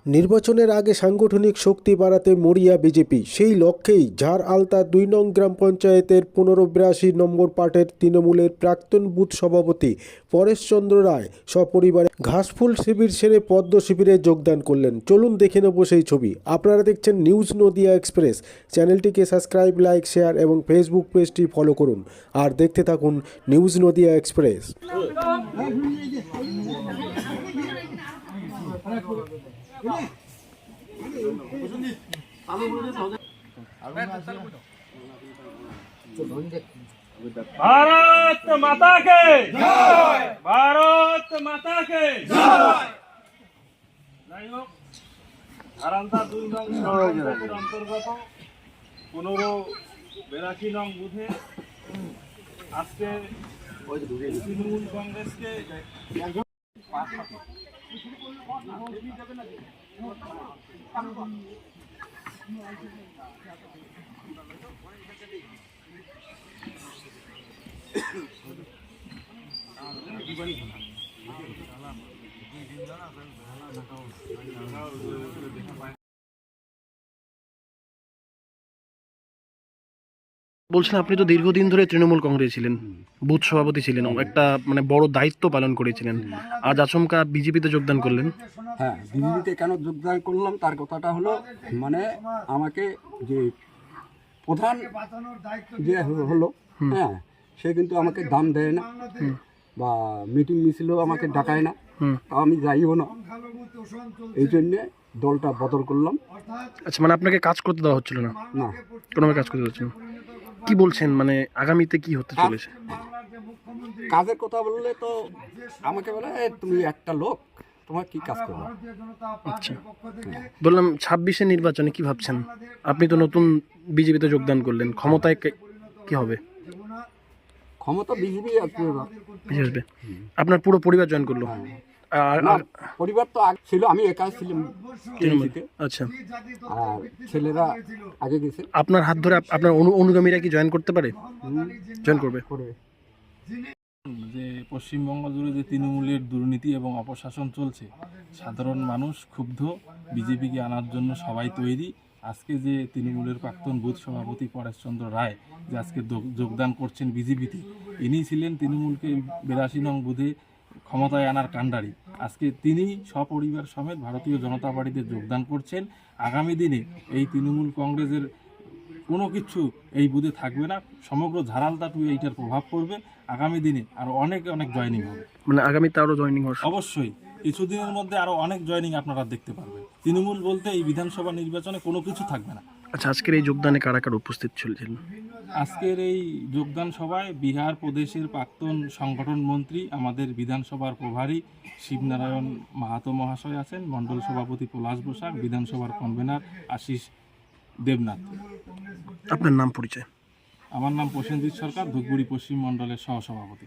নির্বাচনের আগে সাংগঠনিক শক্তি বাড়াতে মরিয়া বিজেপি। সেই লক্ষ্যেই ঝাড় আলতা ২ নং গ্রাম পঞ্চায়েতের ১৫৮২ নম্বর পার্টের তৃণমূলের প্রাক্তন বুথ সভাপতি পরেশচন্দ্র রায় সপরিবারে ঘাসফুল শিবির সেরে পদ্ম শিবিরে যোগদান করলেন। চলুন দেখে নেব সেই ছবি। আপনারা দেখছেন নিউজ নদিয়া এক্সপ্রেস। চ্যানেলটিকে সাবস্ক্রাইব, লাইক, শেয়ার এবং ফেসবুক পেজটি ফলো করুন আর দেখতে থাকুন নিউজ নদিয়া এক্সপ্রেস। भारत माता के जय, भारत माता के जय। যাই হোক, আরান্তা ২ নং অন্তর্গত ১৫৮২ নং বুথে আজকে তৃণমূল কংগ্রেসকে বলছেন আপনি তো দীর্ঘদিন ধরে তৃণমূল কংগ্রেসে ছিলেন, বুথ সভাপতি ছিলেন, একটা বড় দায়িত্ব পালন করেছিলেন। আজ আচমকা বিজেপিতে যোগদান করলেন। হ্যাঁ, বিজেপিতে কেন যোগদান করলাম তার কথাটা হলো, আমাকে যে প্রধান যে হলো, হ্যাঁ, সে কিন্তু আমাকে দাম দেয় না বা মিটিং মিছিলও আমাকে ডাকায় না, তাও আমি যাইও না। এই জন্যে দলটা বদল করলাম। আচ্ছা, আপনাকে কাজ করতে দেওয়া হচ্ছিল না? না, কোনো কাজ করতে হচ্ছে না। কি বলছেন, আগামীতে কি হতে চলেছে? কাজের কথা বললে তো আমাকে বলে তুমি একটা লোক, তোমার কি কাজ করবে। আচ্ছা, বললাম ২৬-এর নির্বাচনে কি ভাবছেন? আপনি তো নতুন বিজেপিতে যোগদান করলেন, ক্ষমতায় কি হবে? ক্ষমতা বিজেপি আসবে। আপনার পুরো পরিবার জয়েন করলো? পরিবার তো আগে ছিল, আমি একা ছিলাম। আচ্ছা, আর ছেলেরা আগে গেছে। আপনার হাত ধরে আপনার অনুগামীরা কি জয়েন করতে পারে? জয়েন করবে। যে পশ্চিমবঙ্গ জুড়ে যে তৃণমূলের দুর্নীতি এবং অপশাসন চলছে, সাধারণ মানুষ ক্ষুব্ধ, বিজেপিকে আনার জন্য সবাই তৈরি। আজকে যে তৃণমূলের প্রাক্তন বুথ সভাপতি পরেশচন্দ্র রায় যে আজকে যোগদান করছেন বিজেপিতে, ইনি ছিলেন তৃণমূলকে ৮২ নং বুথে ক্ষমতায় আনার কাণ্ডারি। আজকে তিনি সপরিবার সমেত ভারতীয় জনতা পার্টিতে যোগদান করছেন। আগামী দিনে এই তৃণমূল কংগ্রেসের কোনো কিছু এই বুথে থাকবে না, সমগ্র ঝাড়ালতা টু এইটার প্রভাব পড়বে। আগামী দিনে আরও অনেক জয়েনিং হবে। আগামীতে আরও জয়েনিং হবে অবশ্যই, কিছুদিনের মধ্যে আরও অনেক জয়েনিং আপনারা দেখতে পারবেন। তৃণমূল বলতে এই বিধানসভা নির্বাচনে কোনো কিছু থাকবে না। আচ্ছা, আজকের এই যোগদানে কারা কারা উপস্থিত ছিলেন? আজকের এই যোগদান সভায় বিহার প্রদেশের প্রাক্তন সংগঠন মন্ত্রী, আমাদের বিধানসভার প্রভারী শিবনারায়ণ মাহাতো মহাশয় আছেন, মণ্ডল সভাপতি পলাশ বসাক, বিধানসভার কনভেনার আশিস দেবনাথ। আপনার নাম পরিচয়? আমার নাম প্রসেনজিৎ সরকার, ধূপগুড়ি পশ্চিম মণ্ডলের সহসভাপতি।